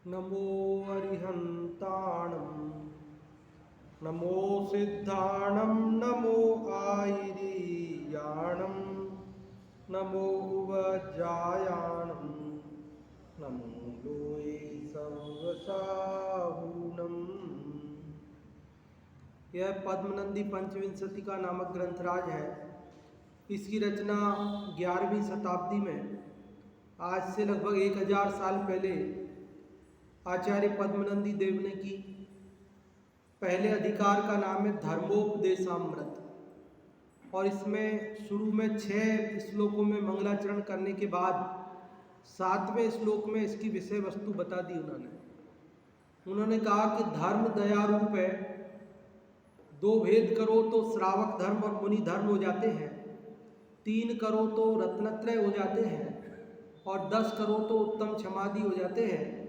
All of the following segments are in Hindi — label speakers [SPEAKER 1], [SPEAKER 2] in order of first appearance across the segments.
[SPEAKER 1] नमो अरिहन्ताणं नमो सिद्धाणं नमो आयिरीयाणं नमो उवज्रायाणं नमो लोये सर्वसाहूणम्। यह पद्मनंदी पंचविंशति का नामक ग्रंथराज है। इसकी रचना 11वीं शताब्दी में, आज से लगभग 1000 साल पहले आचार्य पद्मनंदी देव ने की। पहले अधिकार का नाम है धर्मोपदेशामृत, और इसमें शुरू में 6 श्लोकों में मंगलाचरण करने के बाद 7वें श्लोक में इसकी विषय वस्तु बता दी। उन्होंने कहा कि धर्म दया रूप है। 2 भेद करो तो श्रावक धर्म और मुनि धर्म हो जाते हैं, 3 करो तो रत्नत्रय हो जाते हैं, और 10 करो तो उत्तम क्षमादि हो जाते हैं।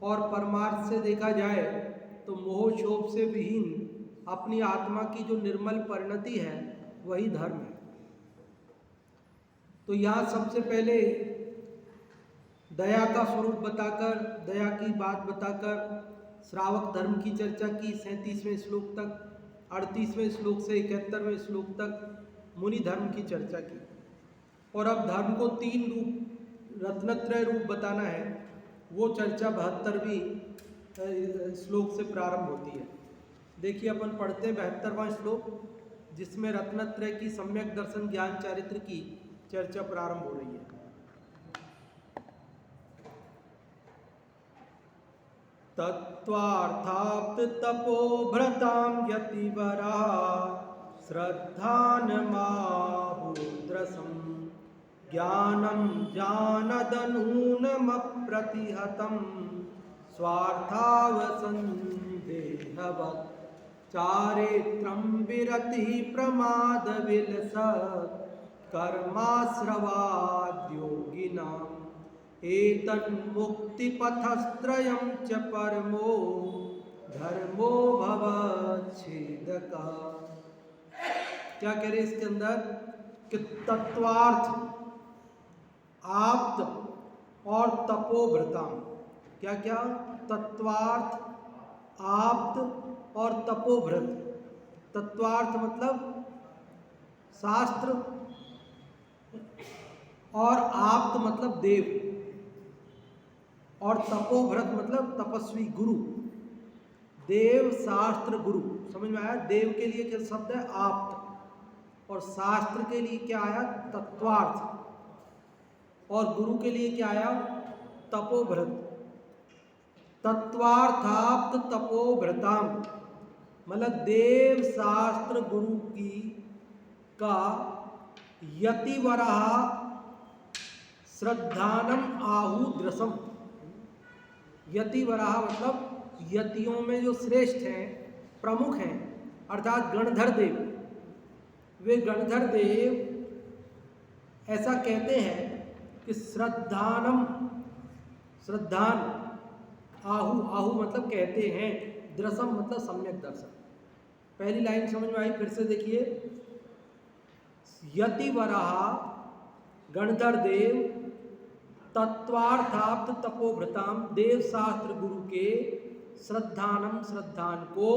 [SPEAKER 1] और परमार्थ से देखा जाए तो मोह शोभ से विहीन अपनी आत्मा की जो निर्मल परिणति है वही धर्म है। तो यहाँ सबसे पहले दया का स्वरूप बताकर, दया की बात बताकर श्रावक धर्म की चर्चा की 37वें श्लोक तक, 38वें श्लोक से 71वें श्लोक तक मुनि धर्म की चर्चा की। और अब धर्म को 3 रूप, रत्नत्रय रूप बताना है। वो चर्चा 72वीं श्लोक से प्रारंभ होती है। देखिए, अपन पढ़ते हैं 72वां श्लोक, जिसमें रत्नत्रय की सम्यक दर्शन ज्ञान चारित्र की चर्चा प्रारंभ हो रही है। तत्त्वार्थाप्त तपोभ्रतां यतिवरा श्रद्धानमाहुद्रसं ज्ञानं जानदनूनमप्रतिहतं स्वार्थावसन्देहवत् चारित्रं विरतिः प्रमादविलसत् कर्माश्रवाद्योगिनाम् एतन्मुक्तिपथस्त्रयं च परमो धर्मो भवच्छेदकः। क्या कह रहे इसके अंदर कि तत्वार्थ, आप्त और तपोभृताम, क्या क्या? तत्वार्थ, आप्त और तपोभृत। तत्वार्थ मतलब शास्त्र, और आप्त मतलब देव, और तपोभृत मतलब तपस्वी गुरु। देव, शास्त्र, गुरु, समझ में आया? देव के लिए क्या शब्द है? आप्त। और शास्त्र के लिए क्या आया? तत्वार्थ। और गुरु के लिए क्या आया? तपोभृत। तत्वार्थाप्त तपोभृताम मतलब देव, शास्त्र, गुरु की का यतिवरा श्रद्धानम आहुद्रसम। यतिवरा मतलब यतियों में जो श्रेष्ठ हैं, प्रमुख हैं, अर्थात गणधर देव। वे गणधर देव ऐसा कहते हैं कि श्रद्धानम, श्रद्धान, आहु, आहु मतलब कहते हैं, द्रसम मतलब सम्यक दर्शन। पहली लाइन समझ में आई? फिर से देखिए, यतिवरा गणधर देव, तत्वार्थाप्त तपोभृताम देव, शास्त्र, गुरु के, श्रद्धानम श्रद्धान को,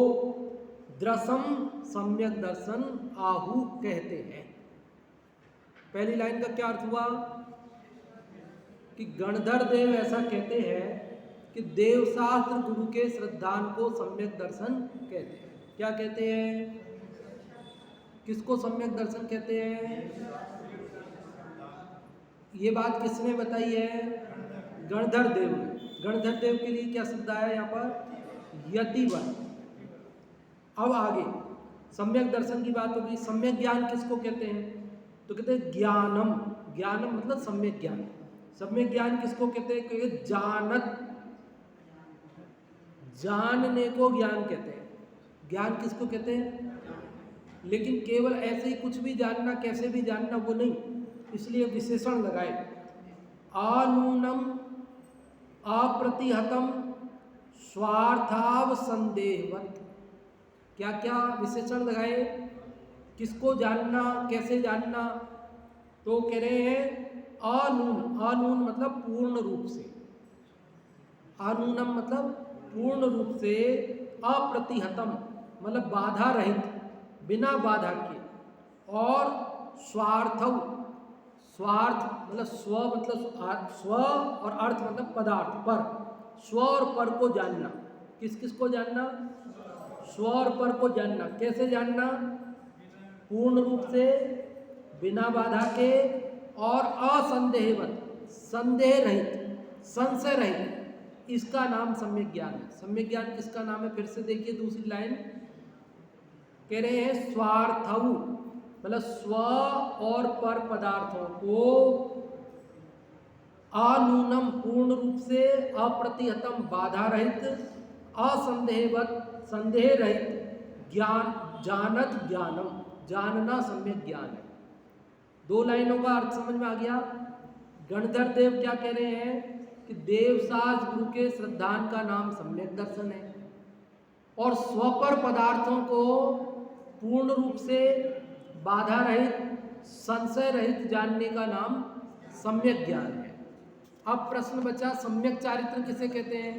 [SPEAKER 1] द्रसम सम्यक दर्शन, आहु कहते हैं। पहली लाइन का क्या अर्थ हुआ? कि गणधर देव ऐसा कहते हैं कि देव, शास्त्र, गुरु के श्रद्धान को सम्यक दर्शन कहते हैं। क्या कहते हैं? किसको सम्यक दर्शन कहते हैं? ये बात किसने बताई है? गणधर देव ने। गणधर देव के लिए क्या शब्द आया यहाँ पर? यतिवर। अब आगे सम्यक दर्शन की बात होगी। सम्यक ज्ञान किसको कहते हैं? तो कहते हैं ज्ञानम। ज्ञानम मतलब सम्यक ज्ञान। सम्यक ज्ञान किसको कहते हैं? क्योंकि जानत, जानने को ज्ञान कहते हैं। ज्ञान किसको कहते हैं? लेकिन केवल ऐसे ही कुछ भी जानना, कैसे भी जानना, वो नहीं, इसलिए विशेषण लगाए। आनूनम अप्रतिहतम स्वार्थावसंदेहवत्। क्या क्या विशेषण लगाए? किसको जानना, कैसे जानना? तो कह रहे हैं अनून। अनून मतलब पूर्ण रूप से, आनूनम मतलब पूर्ण रूप से, अप्रतिहतम मतलब बाधा रहित, बिना बाधा के, और स्वार्थौ, स्वार्थ मतलब स्व मतलब स्व और अर्थ मतलब पदार्थ पर, स्व और पर को जानना। किस किस को जानना? स्व और पर को जानना। कैसे जानना? पूर्ण रूप से, बिना बाधा के, और असंदेहवत, संदेह रहित, संशय रहित, इसका नाम सम्यक ज्ञान है। सम्यक ज्ञान किसका नाम है? फिर से देखिए दूसरी लाइन, कह रहे हैं स्वार्थौ मतलब स्व और पर पदार्थों को आनूनम पूर्ण रूप से, अप्रतिहतम बाधा रहित, असंदेहवत संदेह रहित, ज्ञान जानत ज्ञानम जानना सम्यक ज्ञान है। दो लाइनों का अर्थ समझ में आ गया। गणधर देव क्या कह रहे हैं कि देवसाज गुरु के श्रद्धान का नाम सम्यक दर्शन है, और स्वपर पदार्थों को पूर्ण रूप से बाधा रहित, संशय रहित जानने का नाम सम्यक ज्ञान है। अब प्रश्न बचा सम्यक चारित्र किसे कहते हैं?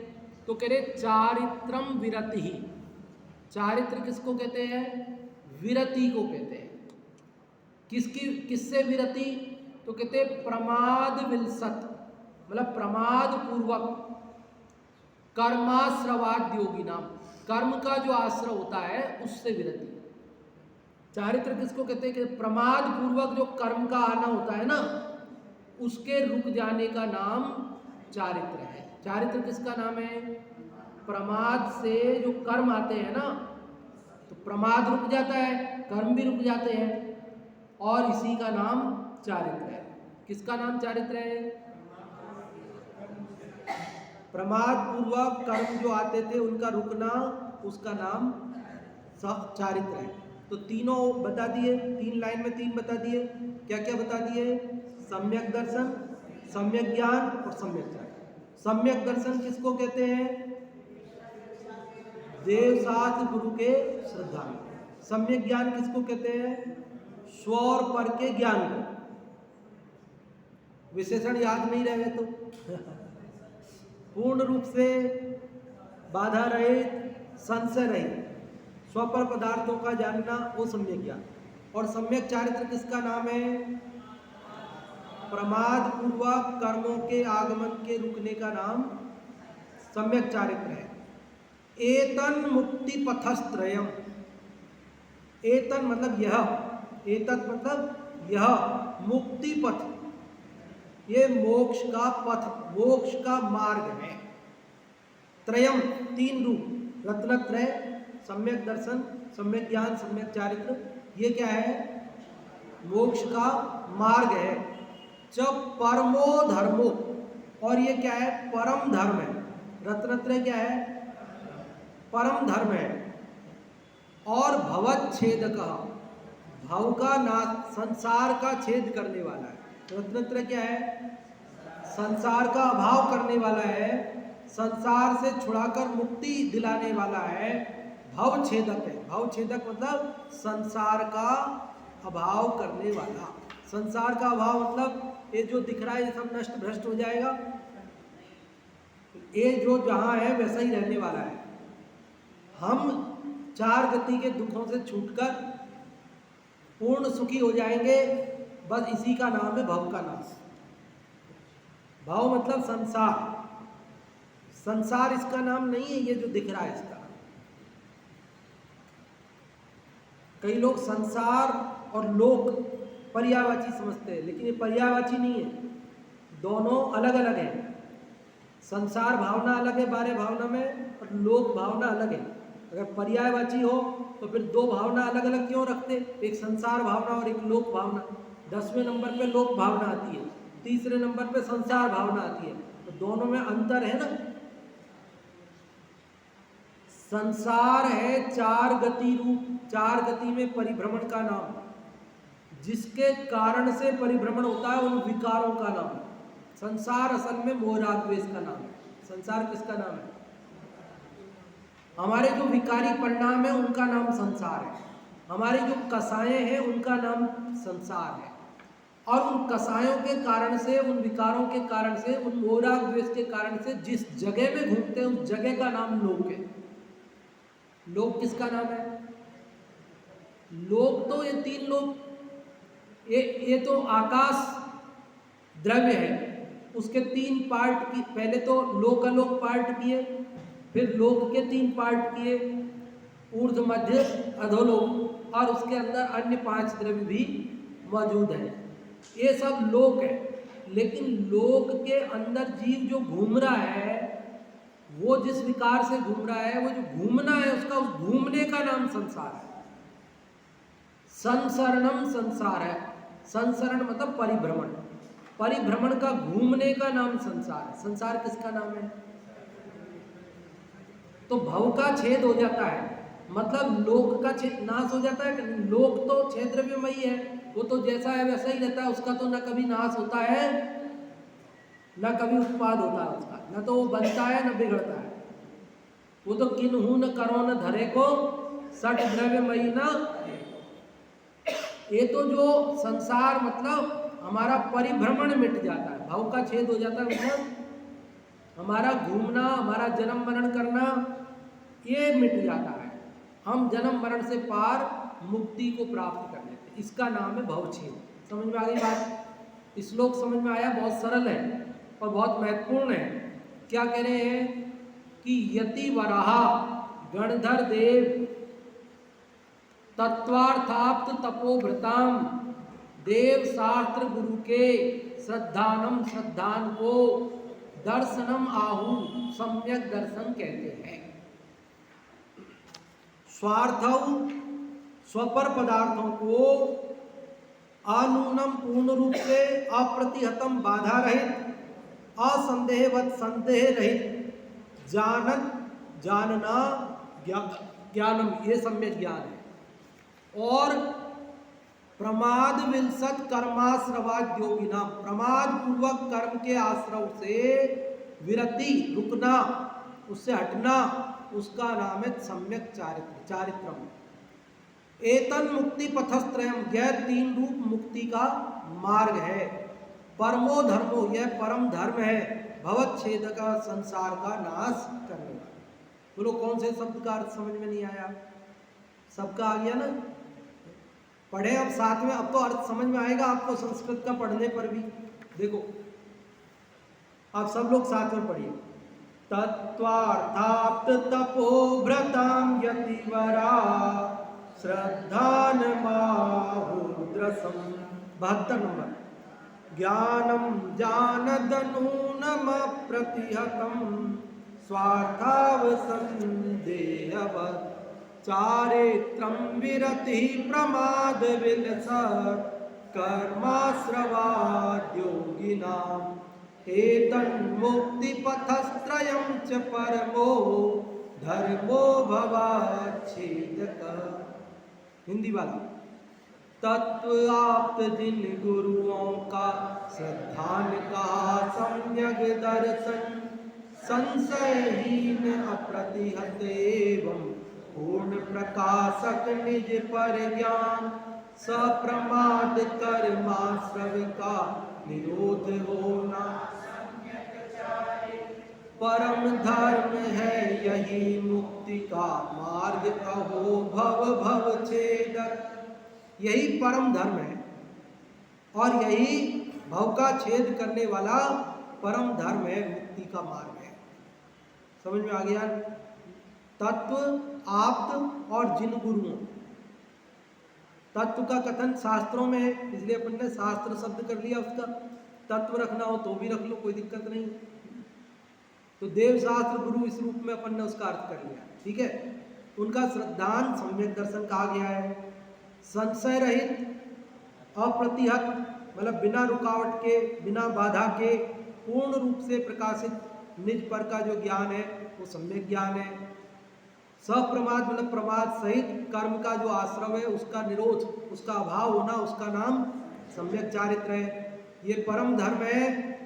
[SPEAKER 1] तो कह रहे चारित्रम विरति ही। चारित्र किसको कहते हैं? विरति को कहते हैं। किससे विरति? तो कहते हैं प्रमाद विलसत मतलब प्रमाद पूर्वक, कर्माश्रवाद्योगी नाम, कर्म का जो आश्रय होता है उससे विरति। चारित्र किसको कहते हैं? कि प्रमाद पूर्वक जो कर्म का आना होता है ना, उसके रुक जाने का नाम चारित्र है। चारित्र किसका नाम है? प्रमाद से जो कर्म आते हैं ना, तो प्रमाद रुक जाता है, कर्म भी रुक जाते हैं, और इसी का नाम चारित्र है। किसका नाम चारित्र है? प्रमाद पूर्वक कर्म जो आते थे उनका रुकना, उसका नाम चारित्र है। तो तीनों बता दिए, तीन लाइन में तीन बता दिए। क्या क्या बता दिए? सम्यक दर्शन, सम्यक ज्ञान और सम्यक चारित्र। सम्यक दर्शन किसको कहते हैं? देवशास्त्र गुरु के श्रद्धा में। सम्यक ज्ञान किसको कहते हैं? स्व और पर के ज्ञान को। विशेषण याद नहीं रहे तो पूर्ण रूप से बाधा रहित, संशय रहित, स्वपर पदार्थों का जानना, वो सम्यक ज्ञान। और सम्यक चारित्र किसका नाम है? प्रमाद पूर्वक कर्मों के आगमन के रुकने का नाम सम्यक चारित्र है। एतन मुक्ति पथस्त्रयम, एतन मतलब यह, एतत मतलब यह, मुक्ति पथ, ये मोक्ष का पथ, मोक्ष का मार्ग है। त्रयम तीन रूप, रत्नत्रय, सम्यक दर्शन, सम्यक ज्ञान, सम्यक चारित्र, ये क्या है? मोक्ष का मार्ग है। जब परमो धर्मो, और ये क्या है? परम धर्म है। रत्नत्रय क्या है? परम धर्म है। और भवच्छेदक, भव का नाश, संसार का छेद करने वाला है। रत्नत्रय क्या है? संसार का अभाव करने वाला है, संसार से छुड़ाकर मुक्ति दिलाने वाला है, भव छेदक है। भव छेदक मतलब संसार का अभाव करने वाला। संसार का अभाव मतलब ये जो दिख रहा है ये सब नष्ट भ्रष्ट हो जाएगा, ये जो जहाँ है वैसा ही रहने वाला है। हम चार गति के दुखों से छूटकर पूर्ण सुखी हो जाएंगे, बस इसी का नाम है भव का नाश। भव मतलब संसार, संसार इसका नाम नहीं है, ये जो दिख रहा है इसका। कई लोग संसार और लोक पर्यायवाची समझते हैं, लेकिन ये पर्यायवाची नहीं है, दोनों अलग अलग हैं। संसार भावना अलग है बाह्य भावना में, और लोक भावना अलग है। अगर पर्यायवाची हो तो फिर दो भावना अलग अलग क्यों रखते? एक संसार भावना और एक लोक भावना। 10वें नंबर पे लोक भावना आती है, तीसरे नंबर पे संसार भावना आती है, तो दोनों में अंतर है ना। संसार है चार गति रूप, चार गति में परिभ्रमण का नाम, जिसके कारण से परिभ्रमण होता है उन विकारों का नाम। संसार असल में मोह राग द्वेष का नाम है। संसार किसका नाम है? हमारे जो विकारी परिणाम है उनका नाम संसार है, हमारी जो कसाएं हैं उनका नाम संसार है। और उन कसायों के कारण से, उन विकारों के कारण से, उन मोहराग द्वेष के कारण से जिस जगह में घूमते हैं उस जगह का नाम लोक है। लोक किसका नाम है? लोक तो ये तीन लोक, ये तो आकाश द्रव्य है, उसके तीन पार्ट की, पहले तो लोकालोक पार्ट किए, फिर लोक के तीन पार्ट किए, ऊर्ध्व मध्य अधोलोक, और उसके अंदर अन्य 5 द्रव्य भी मौजूद हैं। ये सब लोक है। लेकिन लोक के अंदर जीव जो घूम रहा है, वो जिस विकार से घूम रहा है, वो जो घूमना है उसका, उस घूमने का नाम संसार है। संसरणम संसार है। संसरण मतलब परिभ्रमण, परिभ्रमण का, घूमने का नाम संसार है। संसार किसका नाम है? तो भव का छेद हो जाता है, मतलब लोक का छेद नाश हो जाता है कि नहीं? लोक तो छेद द्रव्यमयी है, वो तो जैसा है वैसा ही रहता है, उसका तो न कभी नाश होता है न कभी उत्पाद होता है उसका, न तो वो बनता है न बिगड़ता है। वो तो किन्हू न करो न धरे को सठ द्रव्यमयी ना। ये तो जो संसार मतलब हमारा परिभ्रमण मिट जाता है, भाव का छेद हो जाता है, मतलब हमारा घूमना, हमारा जन्म मरण करना, ये मिट जाता है। हम जन्म मरण से पार मुक्ति को प्राप्त कर लेते हैं। इसका नाम है भवच्छेद। समझ में आ गई बात? श्लोक समझ में आया? बहुत सरल है और बहुत महत्वपूर्ण है। क्या कह रहे हैं कि यति वराहा गणधर देव तत्वार्थाप्त तपोभृताम देव शास्त्र गुरु के श्रद्धानम श्रद्धान को दर्शनम आहु सम्यक दर्शन कहते हैं। स्वार्थौ स्वपर पदार्थों को अनूनम पूर्ण रूप से अप्रतिहतम बाधा रहित असंदेहवत संदेह रहित जानत जानना ज्ञानम, ये सम्यक ज्ञान है। और प्रमाद विलसत कर्माश्रवाद्योगिना, प्रमाद पूर्वक कर्म के आश्रव से विरति, रुकना, उससे हटना, उसका नाम है सम्यक चारित्रम। एतन मुक्ति पथस्त्रयम, यह 3 रूप मुक्ति का मार्ग है। परमो धर्मो, यह परम धर्म है। भवच्छेद का, संसार का नाश करने वाला। बोलो कौन से शब्द का अर्थ समझ में नहीं आया? सबका आ गया ना? पढ़े अब साथ में, अब तो अर्थ समझ में आएगा आपको संस्कृत का पढ़ने पर भी। देखो आप सब लोग साथ में पढ़िए। तत्वार्थाप्त तपोभ्रतां यतिवरा श्रद्धान माहुद्रसम, 72 नंबर। ज्ञानम जानदनूनम प्रतिहतम स्वार्थावसंदेहवत् चारित्रम विरति प्रमाद विलसत् कर्माश्रवाद्योगिनाम् एतन्मुक्ति पथस्त्रयं च परमो धर्मो भवच्छेदकः। हिंदी वाला। तत्व आप्त जिन गुरुओं का श्रद्धान का सम्यक दर्शन संशयहीन अप्रतिहत एवं पूर्ण प्रकाशक निज पर ज्ञान सप्रमाद कर्माश्रव का निरोध होना परम धर्म है। यही मुक्ति का मार्ग अहो भव भव छेदक, यही परम धर्म है और यही भव का छेद करने वाला परम धर्म है, मुक्ति का मार्ग है। समझ में आ गया? तत्व, आप्त और जिन गुरुओं। तत्व का कथन शास्त्रों में है, इसलिए अपन ने शास्त्र शब्द कर लिया उसका। तत्व रखना हो तो भी रख लो, कोई दिक्कत नहीं। तो देव शास्त्र गुरु इस रूप में अपन ने उसका अर्थ कर लिया, ठीक है। उनका श्रद्धान सम्यक दर्शन कहा गया है। संशय रहित, अप्रतिहत मतलब बिना रुकावट के, बिना बाधा के, पूर्ण रूप से प्रकाशित निज पर का जो ज्ञान है वो सम्यक ज्ञान है। सप्रमाद मतलब प्रमाद सहित कर्म का जो आश्रव है उसका निरोध, उसका अभाव होना, उसका नाम सम्यक चारित्र है। ये परम धर्म है,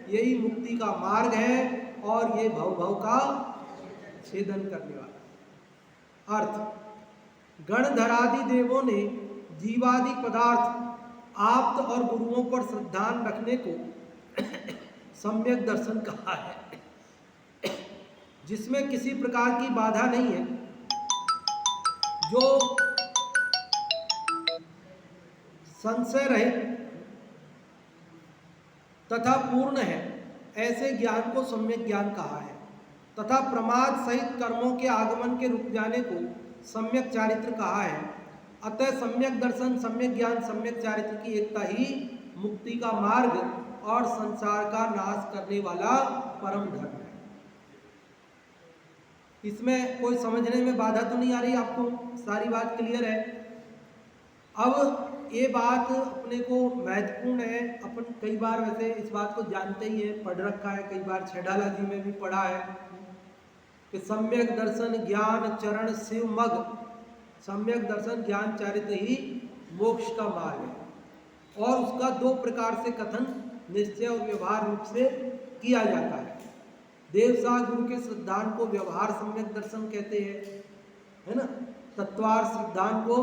[SPEAKER 1] यही मुक्ति का मार्ग है और ये भव भव का छेदन करने वाला। अर्थ, गणधरादि देवों ने जीवादि पदार्थ आप्त और गुरुओं पर श्रद्धा रखने को सम्यक दर्शन कहा है, जिसमें किसी प्रकार की बाधा नहीं है, जो संशय रहित तथा पूर्ण है, ऐसे ज्ञान को सम्यक ज्ञान कहा है। तथा प्रमाद सहित कर्मों के आगमन के रुक जाने को सम्यक चारित्र कहा है। अतः सम्यक दर्शन, सम्यक ज्ञान, सम्यक चारित्र की एकता ही मुक्ति का मार्ग और संसार का नाश करने वाला परम धर्म है। इसमें कोई समझने में बाधा तो नहीं आ रही आपको? सारी बात क्लियर है। अब ये बात अपने को महत्वपूर्ण है। अपन कई बार वैसे इस बात को जानते ही है, पढ़ रखा है, कई बार छेड़ाला जी में भी पढ़ा है कि सम्यक दर्शन ज्ञान चरण शिव मग, सम्यक दर्शन ज्ञान चारित्र ही मोक्ष का मार्ग है। और उसका दो प्रकार से कथन निश्चय और व्यवहार रूप से किया जाता है। देवसाग गुरु के श्रद्धान को व्यवहार सम्यक दर्शन कहते हैं, है ना। तत्वार श्रद्धान को,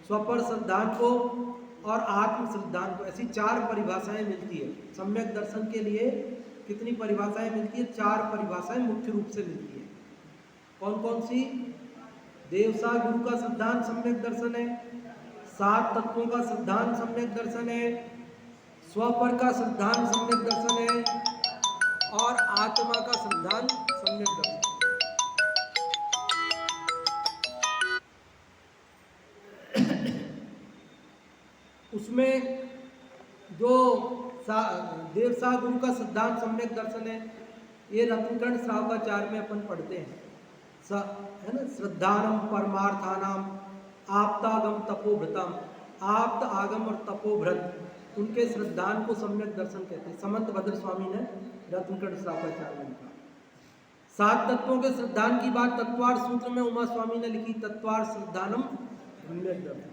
[SPEAKER 1] स्वपर श्रद्धान को और आत्म श्रद्धान को, ऐसी चार परिभाषाएं मिलती है। सम्यक दर्शन के लिए कितनी परिभाषाएं मिलती है? चार परिभाषाएं मुख्य रूप से मिलती है। कौन कौन सी? देवसाग गुरु का श्रद्धान सम्यक दर्शन है, सात तत्वों का श्रद्धान सम्यक दर्शन है, स्वपर का श्रद्धान सम्यक दर्शन है और आत्मा का श्रद्धान सम्यक दर्शन। उसमें जो देवसाग गुरु का सिद्धांत सम्यक दर्शन है, ये रत्नकर्ण श्रावकाचार्य में अपन पढ़ते हैं, है ना। श्रद्धानम परमार्थानाम आप्तागम तपोभृतम, आप्त आगम और तपोभृत, उनके श्रद्धान को सम्यक दर्शन कहते हैं। समंत भद्र स्वामी ने रत्नकर्ण श्रावकाचार्य में कहा। सात तत्वों के श्रद्धान की बात तत्वार सूत्र में उमा स्वामी ने लिखी, तत्वार श्रद्धानम सम्यक दर्शन।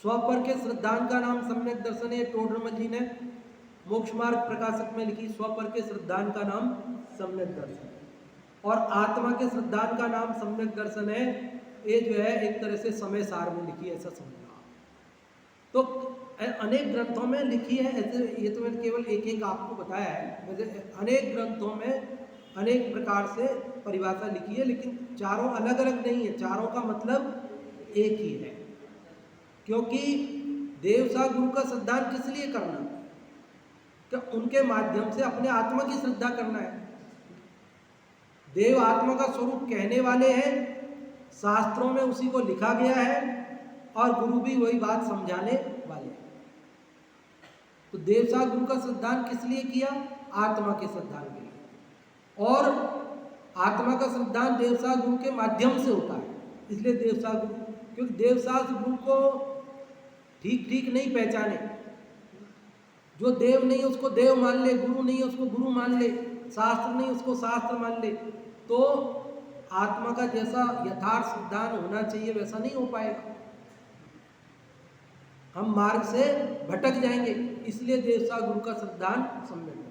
[SPEAKER 1] स्वपर के श्रद्धान का नाम सम्यक दर्शन है, टोडरमल जी ने मोक्ष मार्ग प्रकाशक में लिखी, स्वपर के श्रद्धान का नाम सम्यक दर्शन है। और आत्मा के श्रद्धान का नाम सम्यक दर्शन है, ये जो है एक तरह से समय सार में लिखी है, ऐसा समझना। तो अनेक ग्रंथों में लिखी है, ऐसे ये तो मैंने केवल एक एक आपको बताया है, वैसे अनेक ग्रंथों में अनेक प्रकार से परिभाषा लिखी है, लेकिन चारों अलग अलग नहीं है, चारों का मतलब एक ही है। क्योंकि देवसाग गुरु का श्रद्धान किस लिए करना? कि उनके माध्यम से अपने आत्मा की श्रद्धा करना है। देव आत्मा का स्वरूप कहने वाले हैं, शास्त्रों में उसी को लिखा गया है, और गुरु भी वही बात समझाने वाले हैं। तो देवसाग गुरु का श्रद्धान किस लिए किया? आत्मा के श्रद्धान के लिए। और आत्मा का श्रद्धान देवसाग गुरु के माध्यम से होता है, इसलिए देवसाग गुरु, क्योंकि देवसाग गुरु को ठीक ठीक नहीं पहचाने। जो देव नहीं है उसको देव मान ले, गुरु नहीं है उसको गुरु मान ले, शास्त्र नहीं उसको शास्त्र मान ले, तो आत्मा का जैसा यथार्थ श्रद्धान होना चाहिए वैसा नहीं हो पाएगा, हम मार्ग से भटक जाएंगे। इसलिए देवसाग गुरु का श्रद्धान सम्यक है।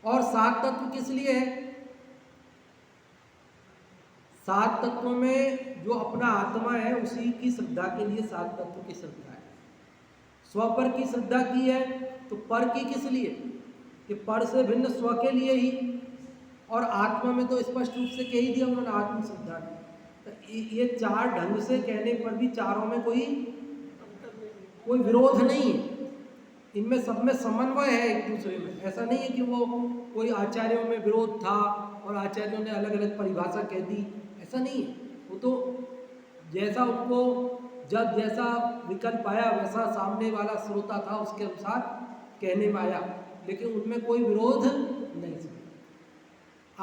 [SPEAKER 1] और सात तत्व किस लिए है? सात तत्वों में जो अपना आत्मा है उसी की श्रद्धा के लिए सात तत्व की श्रद्धा है। स्वपर की श्रद्धा की है, तो पर की किस लिए? कि पर से भिन्न स्व के लिए ही। और आत्मा में तो स्पष्ट रूप से कह ही दिया उन्होंने, आत्म श्रद्धा। तो ये चार ढंग से कहने पर भी चारों में कोई विरोध नहीं है, इनमें सब में समन्वय है एक दूसरे में। ऐसा नहीं है कि वो कोई आचार्यों में विरोध था और आचार्यों ने अलग अलग परिभाषा कह दी, ऐसा नहीं है। वो तो जैसा उनको जब जैसा विकल्प आया वैसा सामने वाला श्रोता था उसके अनुसार कहने में आया, लेकिन उनमें कोई विरोध नहीं था।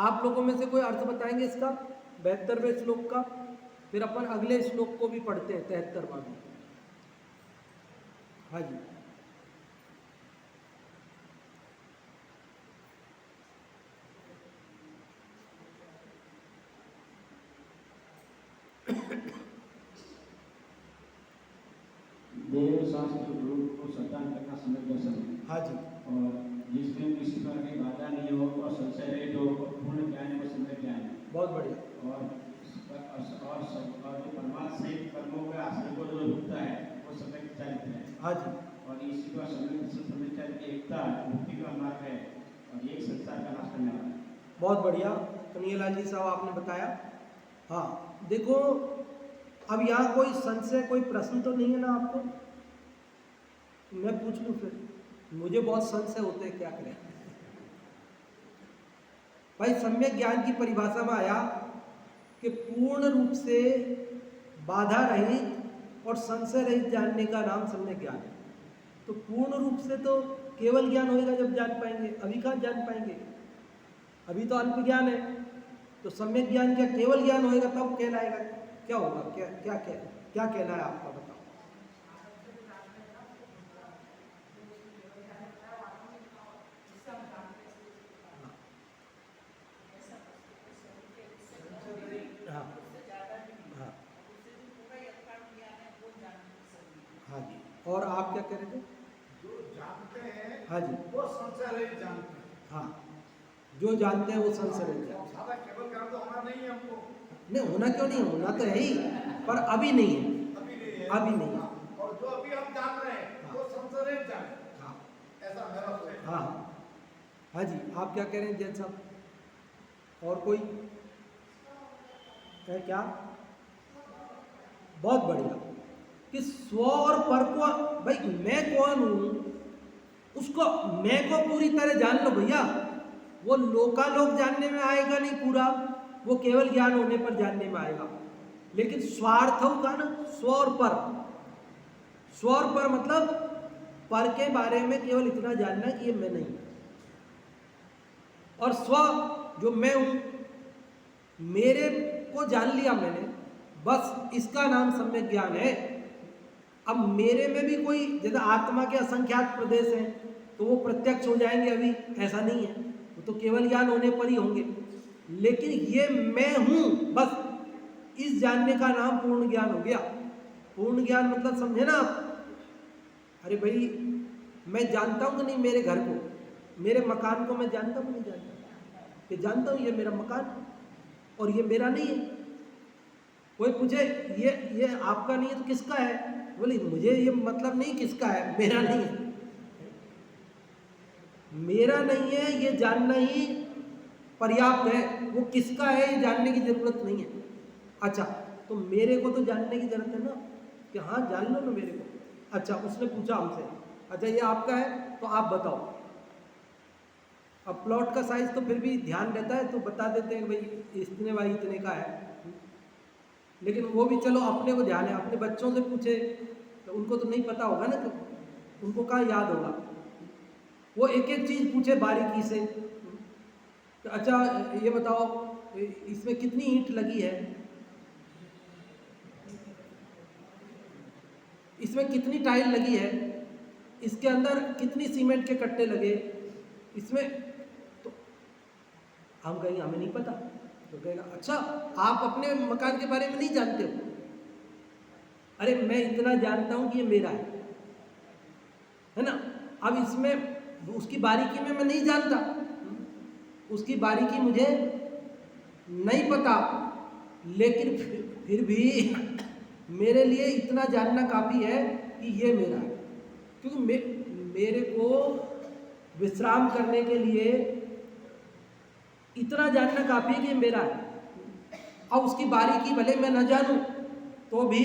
[SPEAKER 1] आप लोगों में से कोई अर्थ बताएंगे इसका 72वें श्लोक का? फिर अपन अगले श्लोक को भी पढ़ते हैं, 73वां भी। हाँ जी।
[SPEAKER 2] देव शास्त्र गुरु को श्रद्धा करना सम्यक दर्शन है।
[SPEAKER 1] हाँ जी।
[SPEAKER 2] और जिसमें किसी प्रकार की बाधा नहीं हो और संशय रहित हो और पूर्ण ज्ञान है वो सम्यक ज्ञान है।
[SPEAKER 1] बहुत बढ़िया।
[SPEAKER 2] और जो परमात्मा सहित कर्मों के आश्रय को जो रुकता है वो सम्यक चारित्र है।
[SPEAKER 1] हाँ जी।
[SPEAKER 2] और इसी को समझकर कि एकता मुक्ति का मार्ग है और एक संसार का नाश करने वाला है।
[SPEAKER 1] बहुत बढ़िया कन्हैयालाल जी साहब आपने बताया। हाँ देखो, अब यहाँ कोई संशय कोई प्रश्न तो नहीं है ना आपको? मैं पूछ लूँ फिर, मुझे बहुत संशय होते हैं, क्या करें भाई। सम्यक ज्ञान की परिभाषा में आया कि पूर्ण रूप से बाधा रहित और संशय रहित जानने का नाम सम्यक ज्ञान है। तो पूर्ण रूप से तो केवल ज्ञान होएगा जब जान पाएंगे, अभी कहाँ जान पाएंगे, अभी तो अल्प ज्ञान है। तो सम्यक ज्ञान क्या केवल ज्ञान होएगा तब कहलाएगा? क्या होगा, क्या क्या क्या क्या कहना है आपका, बताओ। हाँ हाँ हाँ जी, और आप क्या कह रहे थे?
[SPEAKER 3] जो जानते हैं
[SPEAKER 1] हाँ जी,
[SPEAKER 3] वो संशय रहित जानते हैं।
[SPEAKER 1] हाँ जो जानते हैं वो संशय रहित जानते हैं।
[SPEAKER 3] सादा केवल ज्ञान तो होना नहीं है हमको,
[SPEAKER 1] नहीं होना क्यों नहीं, होना तो है ही, पर अभी नहीं है,
[SPEAKER 3] अभी नहीं है।
[SPEAKER 1] अभी नहीं है।
[SPEAKER 3] हाँ, और जो अभी हम जान रहे हैं वो संशय रहित जान है।
[SPEAKER 1] हाँ
[SPEAKER 3] ऐसा मेरा सोच है।
[SPEAKER 1] हाँ हाँ जी, आप क्या कह रहे हैं जैन साहब? और कोई है क्या? बहुत बढ़िया कि स्व और पर को, भाई मैं कौन हूं उसको, मैं को पूरी तरह जान लो भैया, वो लोकालोक जानने में आएगा नहीं पूरा, वो केवल ज्ञान होने पर जानने में आएगा। लेकिन स्वार्थ का ना, स्व और पर, स्व और पर मतलब पर के बारे में केवल इतना जानना कि ये मैं नहीं, और स्व जो मैं हूं, मेरे को जान लिया मैंने, बस इसका नाम सम्यक ज्ञान है। अब मेरे में भी कोई, जैसे आत्मा के असंख्यात प्रदेश हैं तो वो प्रत्यक्ष हो जाएंगे, अभी ऐसा नहीं है, वो तो केवल ज्ञान होने पर ही होंगे। लेकिन ये मैं हूं, बस इस जानने का नाम पूर्ण ज्ञान हो गया। पूर्ण ज्ञान मतलब समझे ना आप? अरे भाई मैं जानता हूं कि नहीं मेरे घर को, मेरे मकान को मैं जानता हूं नहीं जानता? कि जानता हूं ये मेरा मकान है और ये मेरा नहीं है। कोई पूछे ये आपका नहीं है तो किसका है? बोले मुझे ये मतलब नहीं किसका है, मेरा नहीं है। मेरा नहीं है ये जानना ही पर्याप्त है, वो किसका है ये जानने की जरूरत नहीं है। अच्छा तो मेरे को तो जानने की जरूरत है ना, कि हाँ जान लो ना मेरे को। अच्छा उसने पूछा हमसे, अच्छा ये आपका है तो आप बताओ। अब प्लॉट का साइज तो फिर भी ध्यान रहता है तो बता देते हैं भाई इतने बाई इतने का है, लेकिन वो भी चलो अपने को ध्यान है। अपने बच्चों से पूछे तो उनको तो नहीं पता होगा ना, तो उनको कहाँ याद होगा। वो एक एक चीज़ पूछे बारीकी से, तो अच्छा ये बताओ इसमें कितनी ईंट लगी है, इसमें कितनी टाइल लगी है, इसके अंदर कितनी सीमेंट के कट्टे लगे, इसमें तो हम कहेंगे हमें नहीं पता। तो कहेगा अच्छा आप अपने मकान के बारे में नहीं जानते हो? अरे मैं इतना जानता हूं कि ये मेरा है ना। अब इसमें उसकी बारीकी में मैं नहीं जानता, उसकी बारीकी मुझे नहीं पता, लेकिन फिर भी मेरे लिए इतना जानना काफ़ी है कि ये मेरा है। क्योंकि मेरे को विश्राम करने के लिए इतना जानना काफ़ी है कि मेरा है। अब उसकी बारीकी भले मैं न जानूं तो भी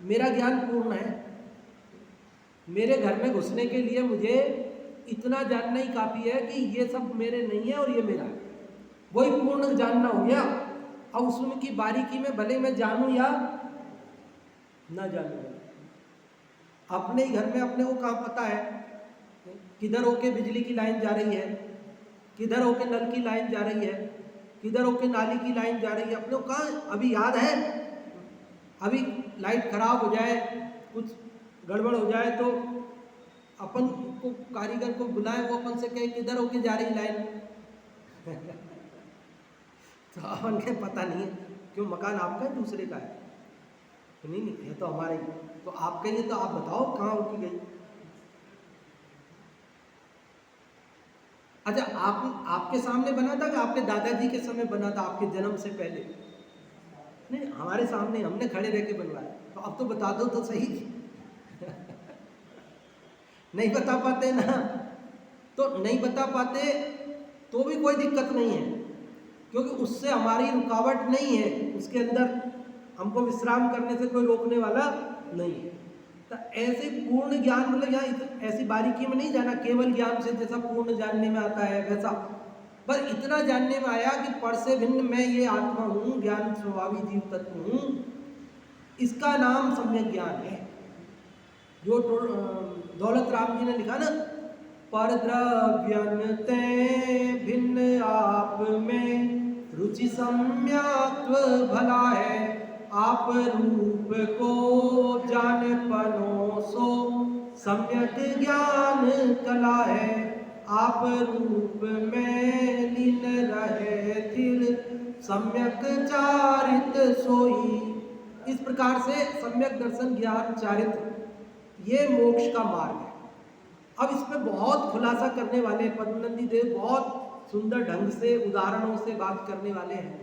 [SPEAKER 1] मेरा ज्ञान पूर्ण है। मेरे घर में घुसने के लिए मुझे इतना जानना ही काफ़ी है कि ये सब मेरे नहीं है और ये मेरा है, वही पूर्ण जानना हो गया। अब उसमें की बारीकी में भले मैं जानूं या ना जानूं, अपने ही घर में अपने को कहाँ पता है किधर होके बिजली की लाइन जा रही है, किधर होके नल की लाइन जा रही है, किधर होके नाली की लाइन जा रही है, अपने को कहाँ अभी याद है। अभी लाइट खराब हो जाए, कुछ गड़बड़ हो जाए तो अपन को कारीगर को बुलाए, वो अपन से कहे किधर होके जा रही लाइन तो अपन के पता नहीं है, क्यों मकान आपका है दूसरे का है? तो नहीं नहीं ये तो हमारे ही, तो आपका ही है तो आप बताओ कहाँ होके गई। अच्छा आपके सामने बना था कि आपके दादाजी के समय बना था, आपके जन्म से पहले? नहीं हमारे सामने, हमने खड़े रह के बनवाया। तो अब तो बता दो तो सही नहीं बता पाते ना, तो नहीं बता पाते तो भी कोई दिक्कत नहीं है, क्योंकि उससे हमारी रुकावट नहीं है, उसके अंदर हमको विश्राम करने से कोई रोकने वाला नहीं है। तो ऐसे पूर्ण ज्ञान मतलब यहाँ ऐसी बारीकी में नहीं जाना, केवल ज्ञान से जैसा पूर्ण जानने में आता है वैसा, पर इतना जानने में आया कि पर से भिन्न मैं ये आत्मा हूँ, ज्ञान स्वभावी जीव तत्व हूँ, इसका नाम सम्यक ज्ञान है। जो दौलत राम जी ने लिखा ना, पर द्रव्यन्ते भिन्न आप में रुचि सम्यक भला है, आप रूप को जान पनो सो सम्यक ज्ञान कला है, आप रूप में लीन रहे थिर सम्यक चारित सोई। इस प्रकार से सम्यक दर्शन ज्ञान चारित्र ये मोक्ष का मार्ग है। अब इसमें बहुत खुलासा करने वाले पद्मनंदी देव बहुत सुंदर ढंग से उदाहरणों से बात करने वाले हैं।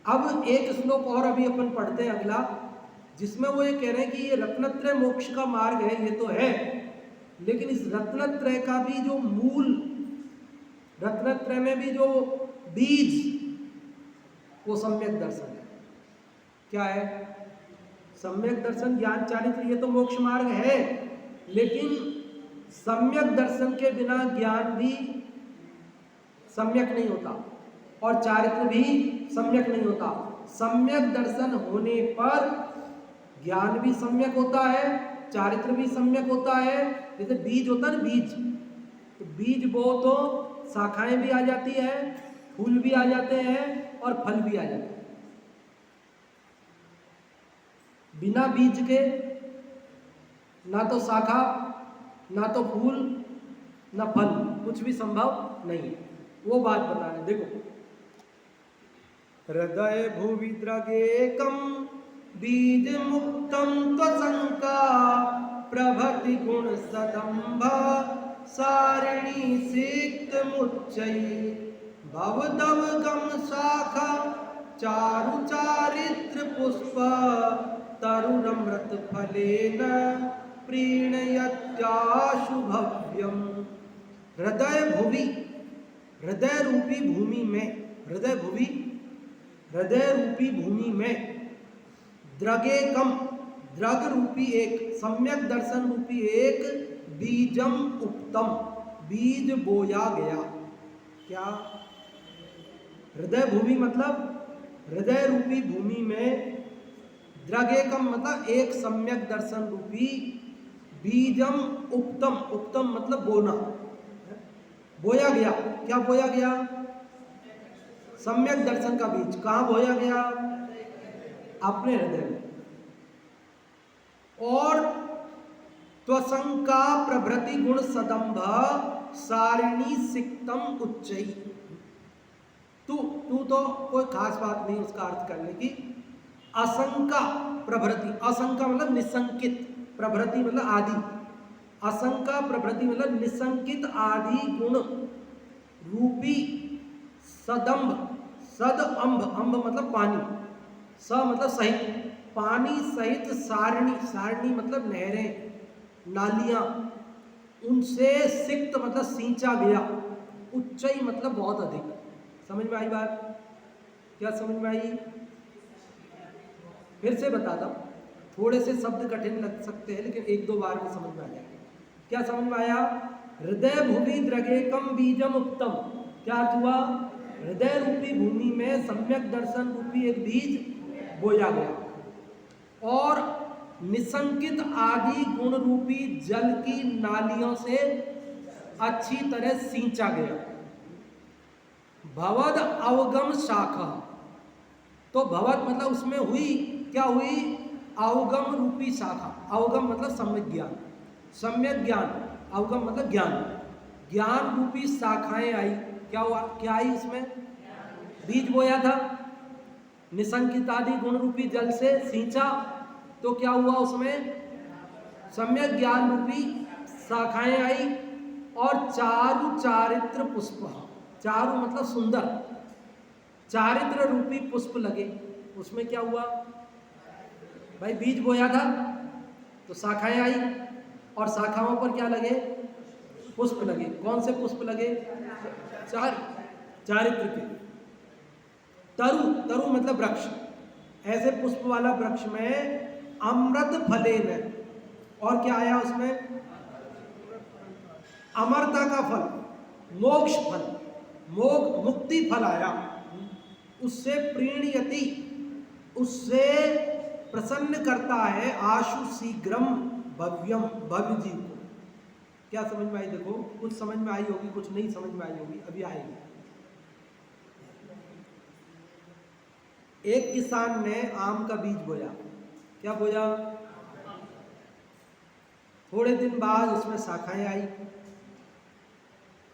[SPEAKER 1] अब एक श्लोक और अभी अपन पढ़ते हैं अगला, जिसमें वो ये कह रहे हैं कि ये रत्नत्रय मोक्ष का मार्ग है, ये तो है, लेकिन इस रत्नत्रय का भी जो मूल, रत्नत्रय में भी जो बीज, वो सम्यक दर्शन है। क्या है? सम्यक दर्शन ज्ञान चारित्र, ये तो मोक्ष मार्ग है, लेकिन सम्यक दर्शन के बिना ज्ञान भी सम्यक नहीं होता और चारित्र भी सम्यक नहीं होता। सम्यक दर्शन होने पर ज्ञान भी सम्यक होता है, चारित्र भी सम्यक होता है। जैसे बीज होता है ना, बीज, तो बीज बो तो शाखाएं भी आ जाती है, फूल भी आ जाते हैं और फल भी आ जाते हैं। बिना बीज के ना तो शाखा, ना तो फूल, ना फल, कुछ भी संभव नहीं है। वो बात बता रहे, देखो, हृदय भुवि द्रगेकम बीज मुक्तम त्वशंका प्रभति गुण सदंभ सारिणी सिक्त मुच्चयी भवदव गम शाखा चारु चारित्र पुष्प तरुणमृत फलेन प्रीणयत्याशु भव्यम। हृदय भुवि, हृदय रूपी भूमि में, हृदय भुवि, हृदय रूपी भूमि में द्रगेकम, द्रग रूपी एक, सम्यक दर्शन रूपी एक बीजम उक्तम, बीज बोया गया। क्या? हृदय भूमि मतलब हृदय रूपी भूमि में द्रगेकम मतलब एक सम्यक दर्शन रूपी बीजम उक्तम, उक्तम मतलब बोना, बोया गया। क्या बोया गया? सम्यक दर्शन का बीज। कहाँ बोया गया? अपने हृदय में। और त्वशंका प्रभृति गुण सदंभ सारिणी सिक्तम उच्चई। तू तो कोई खास बात नहीं उसका अर्थ करने की। असंका प्रभृति, असंका मतलब निसंकित, प्रभृति मतलब आदि, असंका प्रभृति मतलब निसंकित आदि गुण रूपी सदंभ, सद अम्भ, अम्भ मतलब पानी, स मतलब सहित, पानी सहित सारणी, सारणी मतलब नहरें, नालियां, उनसे सिक्त मतलब सींचा गया, उच्चई मतलब बहुत अधिक। समझ में आई बात? क्या समझ में आई? फिर से बताता हूं, थोड़े से शब्द कठिन लग सकते हैं लेकिन एक दो बार में समझ में आ जाएगा। क्या समझ में आया? हृदय भूमि द्रगेकम बीजम उत्तम। क्या अर्थ हुआ? हृदय रूपी भूमि में सम्यक दर्शन रूपी एक बीज बोया गया और निसंकित आदि गुण रूपी जल की नालियों से अच्छी तरह सींचा गया। भवद अवगम शाखा, तो भवद मतलब उसमें हुई, क्या हुई? अवगम रूपी शाखा। अवगम मतलब सम्यक ज्ञान, सम्यक ज्ञान, अवगम मतलब ज्ञान, ज्ञान रूपी शाखाएं आई। क्या हुआ? क्या आई? उसमें बीज बोया था, निसंकित आदि गुण रूपी जल से सींचा, तो क्या हुआ? उसमें सम्यक ज्ञान रूपी शाखाएं आई और चारु चारित्र पुष्प, चारु मतलब सुंदर, चारित्र रूपी पुष्प लगे। उसमें क्या हुआ भाई? बीज बोया था तो शाखाएं आई और शाखाओं पर क्या लगे? पुष्प लगे। कौन से पुष्प लगे? चारित्र के। तरु, तरु मतलब वृक्ष। ऐसे पुष्प वाला वृक्ष में अमृत फलेन, और क्या आया उसमें? अमरता का फल, मोक्ष फल, मुक्ति फल आया। उससे प्रीणयति, उससे प्रसन्न करता है, आशु शीघ्रम भव्यम, भव्य जीव को। क्या समझ में आई? देखो, कुछ समझ में आई होगी, कुछ नहीं समझ में आई होगी, अभी आएगी। एक किसान ने आम का बीज बोया। क्या बोया? थोड़े दिन बाद उसमें शाखाएं आई,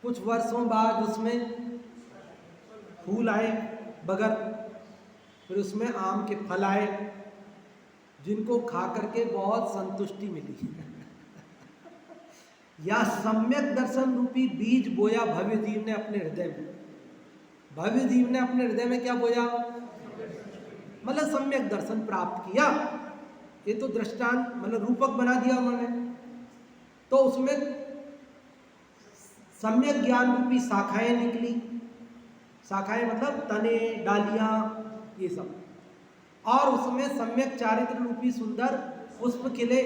[SPEAKER 1] कुछ वर्षों बाद उसमें फूल आए, बगर, फिर उसमें आम के फल आए, जिनको खा करके बहुत संतुष्टि मिली। या सम्यक दर्शन रूपी बीज बोया भव्य जीव ने अपने हृदय में। भव्य जीव ने अपने हृदय में क्या बोया? मतलब सम्यक दर्शन प्राप्त किया। ये तो दृष्टांत, मतलब रूपक बना दिया उन्होंने। तो उसमें सम्यक ज्ञान रूपी शाखाएं निकली। शाखाएं मतलब तने, डालियां, ये सब। और उसमें सम्यक चारित्र रूपी सुंदर पुष्प खिले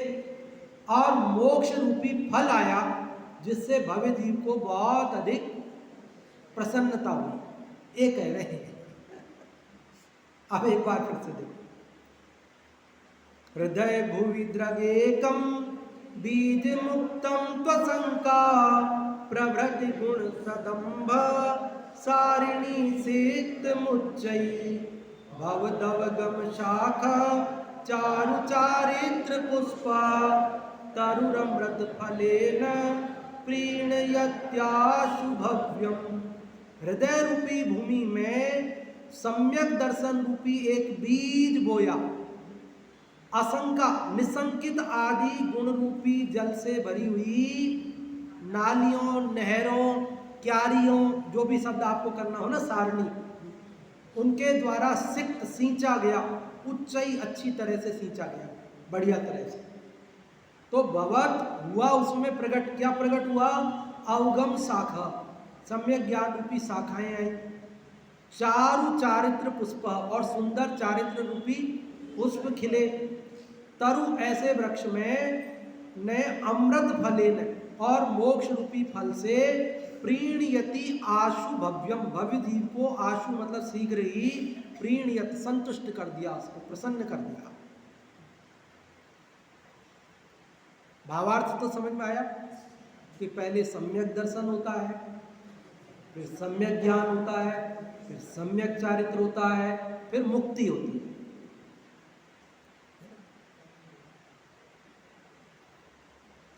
[SPEAKER 1] और मोक्ष रूपी फल आया, जिससे भव्य जीव को बहुत अधिक प्रसन्नता हुई। ये कह रहे हैं। अब एक बार फिर से देखो। हृदय भुवि द्रगेकम बीज मुक्तम त्वशंका प्रभृति गुण सदंभ सारिणी सिक्त मुच्चयी भवदवगम शाखा चारु चारित्र पुष्पा तरुरमृत फलेन प्रीणयत्याशु भव्यम। हृदय रूपी भूमि में सम्यक दर्शन रूपी एक बीज बोया। असंका, निसंकित आदि गुण रूपी जल से भरी हुई नालियों, नहरों, क्यारियों, जो भी शब्द आपको करना हो ना, सारणी, उनके द्वारा सिक्त, सींचा गया, उच्चई, अच्छी तरह से सींचा गया, बढ़िया तरह से। तो भवत हुआ उसमें प्रकट। क्या प्रकट हुआ? अवगम शाखा, सम्यक ज्ञान रूपी शाखाएं आई। चारु चारित्र पुष्प, और सुंदर चारित्र रूपी पुष्प खिले। तरु, ऐसे वृक्ष में ने अमृत फलेन, और मोक्ष रूपी फल से प्रीणयति आशु भव्यम, भव्य जीव को, आशु मतलब शीघ्र ही, प्रीणयत संतुष्ट कर दिया, उसको प्रसन्न कर दिया। भावार्थ तो समझ में आया कि पहले सम्यक दर्शन होता है, फिर सम्यक ज्ञान होता है, फिर सम्यक चारित्र होता है, फिर मुक्ति होती है।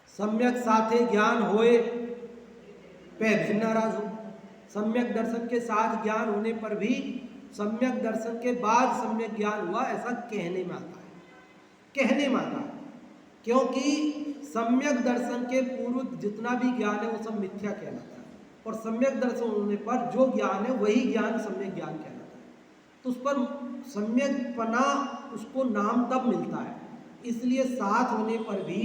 [SPEAKER 1] सम्यक साथे ज्ञान होए पे भिन्न राजो। सम्यक दर्शन के साथ ज्ञान होने पर भी सम्यक दर्शन के बाद सम्यक ज्ञान हुआ, ऐसा कहने में आता है। कहने में आता है क्योंकि सम्यक दर्शन के पूर्व जितना भी ज्ञान है वो सब मिथ्या कहलाता है, और सम्यक दर्शन होने पर जो ज्ञान है वही ज्ञान सम्यक ज्ञान कहलाता है। तो उस पर सम्यकपना, उसको नाम तब मिलता है। इसलिए साथ होने पर भी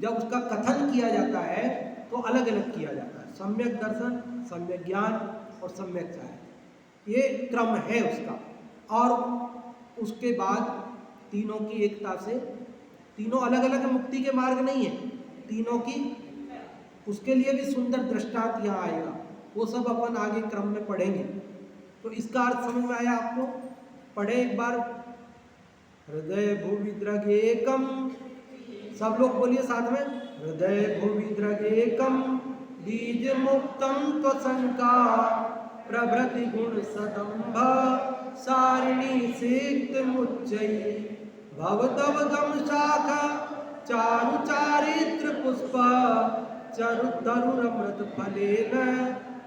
[SPEAKER 1] जब उसका कथन किया जाता है तो अलग अलग किया जाता है। सम्यक दर्शन, सम्यक ज्ञान और सम्यक चारित्र, ये क्रम है उसका। और उसके बाद तीनों की एकता से, तीनों अलग अलग मुक्ति के मार्ग नहीं है, तीनों की, उसके लिए भी सुंदर दृष्टांत यहाँ आएगा, वो सब अपन आगे क्रम में पढ़ेंगे। तो इसका अर्थ समझ में आया आपको? पढ़े एक बार। हृदय भुवि द्रगेकम, सब लोग बोलिए साथ में। हृदय भुवि द्रगेकम बीज मुक्तम त्वशंका प्रभृति गुण सदंभ सारिणी सिक्त मुच्चयी भवदवगम शाखा चारु चारित्र पुष्प तरुरमृत फलेन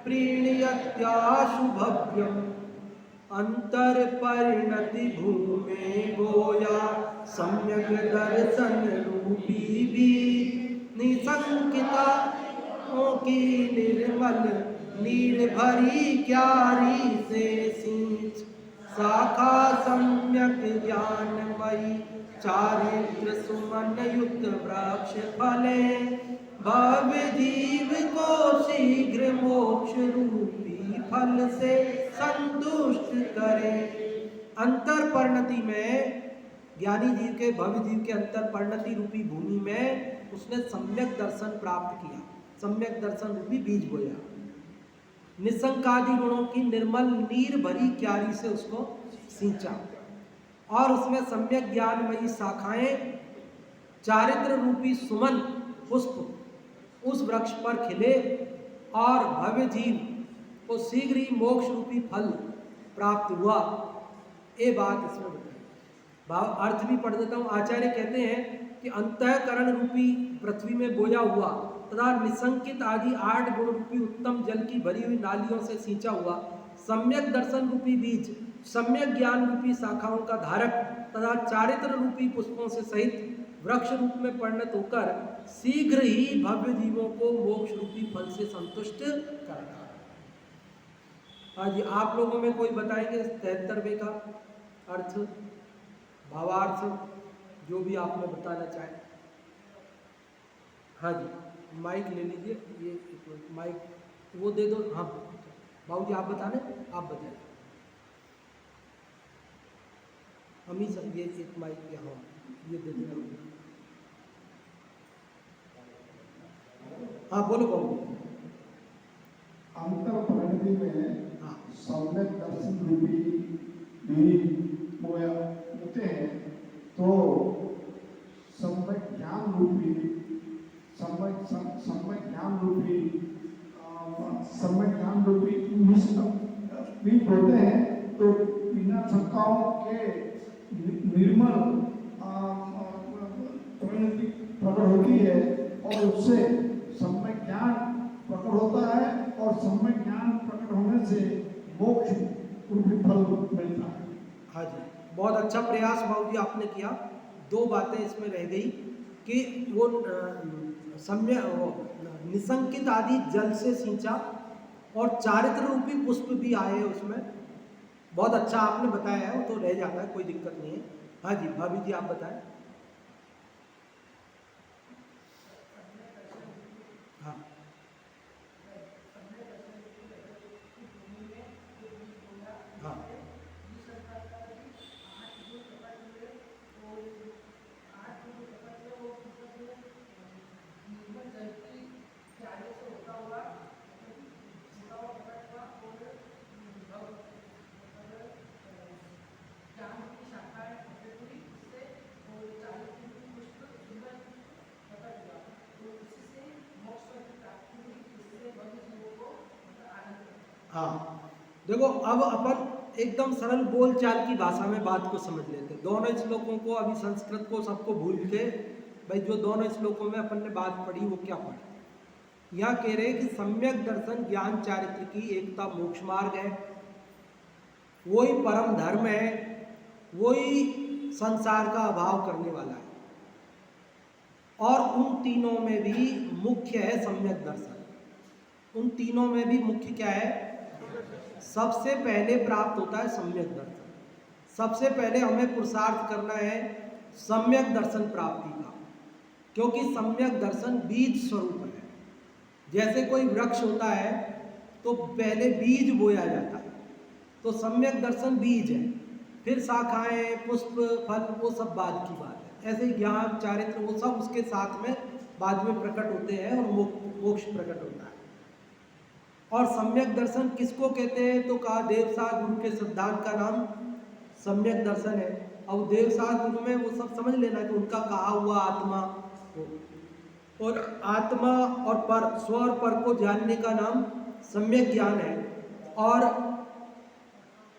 [SPEAKER 1] प्रीणयत्याशु भव्यम। अंतर परिणति भूमे बोया सम्यक दर्शन रूपी भी निसंकिता की निर्मल नीर भरी क्यारी से सींच शाखा सम्यक ज्ञानमयी चारित्र सुमन युक्त वृक्ष फले भव्य जीव को शीघ्र मोक्ष रूपी फल से संतुष्ट करे। अंतर परिणति में ज्ञानी जीव के भव्य जीव के अंतर परिणति रूपी भूमि में उसने सम्यक दर्शन प्राप्त किया, सम्यक दर्शन रूपी बीज बोया। निसंकादि गुणों की निर्मल नीर भरी क्यारी से उसको सींचा और उसमें सम्यक ज्ञानमयी शाखाएं चारित्र रूपी सुमन पुष्प उस वृक्ष पर खिले और भव्य जीव को शीघ्र ही मोक्ष रूपी फल प्राप्त हुआ। ये बात इसमें बताई। भाव अर्थ भी पढ़ देता हूँ। आचार्य कहते हैं कि अंतःकरण रूपी पृथ्वी में बोया हुआ तथा निसंकित आदि 8 गुण रूपी उत्तम जल की भरी हुई नालियों से सींचा हुआ सम्यक दर्शन रूपी बीज सम्यक ज्ञान रूपी शाखाओं का धारक तथा चारित्र रूपी पुष्पों से सहित वृक्ष रूप में परिणत होकर शीघ्र ही भव्य जीवों को मोक्ष रूपी फल से संतुष्ट करता है। हाँ जी, आप लोगों में कोई बताएंगे 73वें का अर्थ, भावार्थ, जो भी आप में बताना चाहें। हाँ जी, माइक ले लीजिए, ये एक मिनट, माइक वो दे दो। हाँ बाबू जी, आप बता दें, आप बताएं। अमी सर, ये एक माइक यहाँ ये दे देना। हाँ बोलो बाबू।
[SPEAKER 4] अंतर परिणति में
[SPEAKER 1] हाँ
[SPEAKER 4] सम्यक दर्शन रूपी बीज बोया होते हैं तो सम्यक ज्ञान रूपी बीज होते हैं तो बिना शंकाओं के निर्मल परिणति प्रकट होती है और उससे सम्यक ज्ञान प्रकट होता है और सम्यक ज्ञान प्रकट होने से मोक्ष रूपी फल मिलता है।
[SPEAKER 1] हाँ जी, बहुत अच्छा प्रयास बाबू जी आपने किया। 2 बातें इसमें रह गई कि वो निसंकित आदि जल से सींचा और चारित्र रूपी पुष्प भी आए उसमें। बहुत अच्छा आपने बताया है, वो तो रह जाता है, कोई दिक्कत नहीं है। हाँ जी भाभी जी, आप बताएं। हाँ हाँ हाँ, देखो अब अपन एकदम सरल बोलचाल की भाषा में बात को समझ लेते हैं। दोनों श्लोकों को, अभी संस्कृत को सबको भूल के, भाई जो दोनों श्लोकों में अपन ने बात पढ़ी वो क्या पढ़ी। यहाँ कह रहे हैं कि सम्यक दर्शन ज्ञान चारित्र की एकता मोक्ष मार्ग है, वही परम धर्म है, वही संसार का अभाव करने वाला है। और उन तीनों में भी मुख्य है सम्यक दर्शन। उन तीनों में भी मुख्य क्या है? सबसे पहले प्राप्त होता है सम्यक दर्शन। सबसे पहले हमें पुरुषार्थ करना है सम्यक दर्शन प्राप्ति का, क्योंकि सम्यक दर्शन बीज स्वरूप है। जैसे कोई वृक्ष होता है तो पहले बीज बोया जाता है, तो सम्यक दर्शन बीज है, फिर शाखाएं, पुष्प, फल, वो सब बाद की बात है। ऐसे ही ज्ञान, चारित्र, वो सब उसके साथ में बाद में प्रकट होते हैं और मोक्ष प्रकट होता है। और सम्यक दर्शन किसको कहते हैं? तो कहा देवसार गुरु के सिद्धांत का नाम सम्यक दर्शन है। अब देवसार गुरु में वो सब समझ लेना कि उनका कहा हुआ आत्मा, और आत्मा और पर, स्व और पर को जानने का नाम सम्यक ज्ञान है। और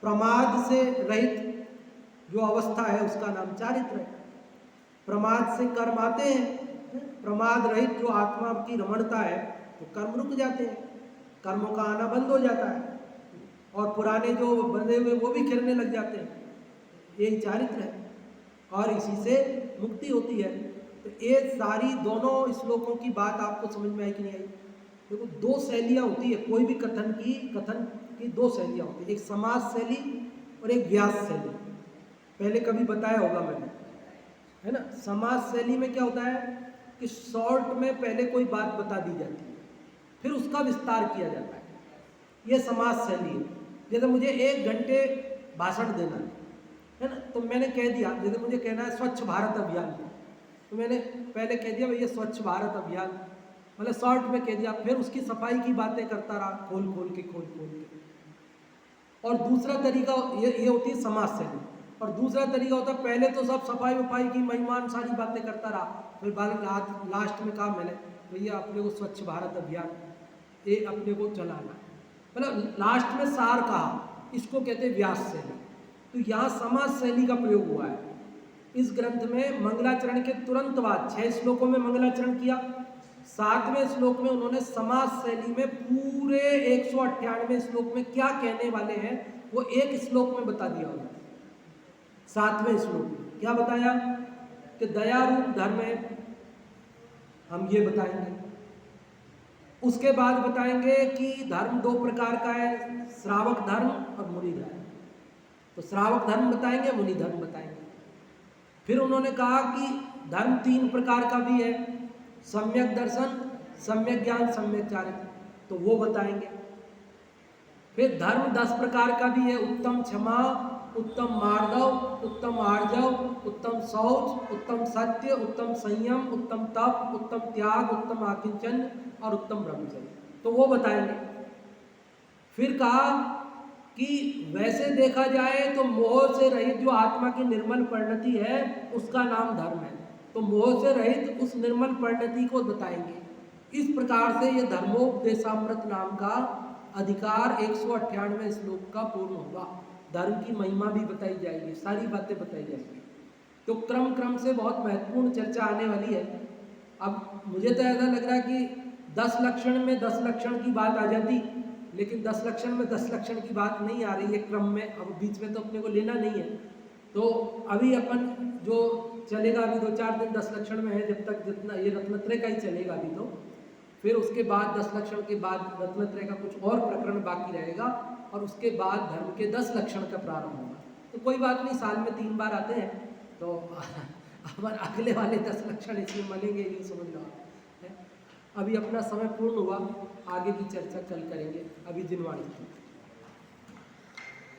[SPEAKER 1] प्रमाद से रहित जो अवस्था है उसका नाम चारित्र है। प्रमाद से कर्म आते हैं, प्रमाद रहित जो आत्मा की रमणता है तो कर्म रुक जाते हैं, कर्मों का आना बंद हो जाता है, और पुराने जो बंधे हुए वो भी खिलने लग जाते हैं। यही चारित्र है और इसी से मुक्ति होती है। तो ये सारी दोनों श्लोकों की बात आपको समझ में आई कि नहीं आई? देखो, 2 शैलियाँ होती है कोई भी कथन की 2 शैलियाँ होती है, एक समाज शैली और एक व्यास शैली। पहले कभी बताया होगा मैंने, है ना। समास शैली में क्या होता है कि शॉर्ट में पहले कोई बात बता दी जाती है, फिर उसका विस्तार किया जाता है, ये समास शैली है। जैसे मुझे 1 घंटे भाषण देना है ना, तो मैंने कह दिया, जैसे मुझे कहना है स्वच्छ भारत अभियान, तो मैंने पहले कह दिया भैया स्वच्छ भारत अभियान, मतलब शॉर्ट में कह दिया, फिर उसकी सफाई की बातें करता रहा, खोल खोल के। और दूसरा तरीका ये होती है समाज शैली। और दूसरा तरीका होता है पहले तो सब सफाई वफाई की महिमान सारी बातें करता रहा, फिर लास्ट में कहा मैंने भैया अपने को स्वच्छ भारत अभियान ये अपने को चलाना, मतलब लास्ट में सार कहा, इसको कहते हैं व्यास शैली। तो यहाँ समाज शैली का प्रयोग हुआ है इस ग्रंथ में। मंगलाचरण के तुरंत बाद 6 श्लोकों में मंगलाचरण किया, 7वें श्लोक में उन्होंने समाज शैली में पूरे 198 श्लोक में क्या कहने वाले हैं वो एक श्लोक में बता दिया उन्होंने। 7वें श्लोक में क्या बताया कि दया रूप धर्म है, हम ये बताएंगे। उसके बाद बताएंगे कि धर्म 2 प्रकार का है, श्रावक धर्म और मुनि धर्म। तो श्रावक धर्म बताएंगे, मुनि धर्म बताएंगे। फिर उन्होंने कहा कि धर्म 3 प्रकार का भी है, सम्यक दर्शन, सम्यक ज्ञान, सम्यक चारित्र, तो वो बताएंगे। फिर धर्म 10 प्रकार का भी है, उत्तम क्षमा, उत्तम मार्दव, उत्तम आर्जव, उत्तम शौच, उत्तम सत्य, उत्तम संयम, उत्तम तप, उत्तम त्याग, उत्तम आकिंचन और उत्तम ब्रह्मचर्य, तो वो बताएंगे। फिर कहा कि वैसे देखा जाए तो मोह से रहित जो आत्मा की निर्मल परिणति है उसका नाम धर्म है, तो मोह से रहित उस निर्मल परिणति को बताएंगे। इस प्रकार से ये धर्मोपदेशामृत नाम का अधिकार 198 श्लोक का पूर्ण होगा। धर्म की महिमा भी बताई जाएगी, सारी बातें बताई जाएंगी। तो क्रम से बहुत महत्वपूर्ण चर्चा आने वाली है। अब मुझे तो ऐसा लग रहा है कि 10 लक्षण में 10 लक्षण की बात आ जाती, लेकिन 10 लक्षण में 10 लक्षण की बात नहीं आ रही है क्रम में। अब बीच में तो अपने को लेना नहीं है, तो अभी अपन जो चलेगा अभी 2-4 दिन 10 लक्षण में है, जब तक जितना ये रत्नत्रय का ही चलेगा अभी तो। फिर उसके बाद 10 लक्षण के बाद रत्नत्रय का कुछ और प्रकरण बाकी रहेगा, और उसके बाद धर्म के 10 लक्षण का प्रारंभ होगा। तो कोई बात नहीं, साल में 3 बार आते हैं, तो अपन अगले वाले 10 लक्षण इसमें मिलेंगे, ये समझ लो। अभी अपना समय पूर्ण हुआ, आगे की चर्चा कल करेंगे। अभी जिनवाणी।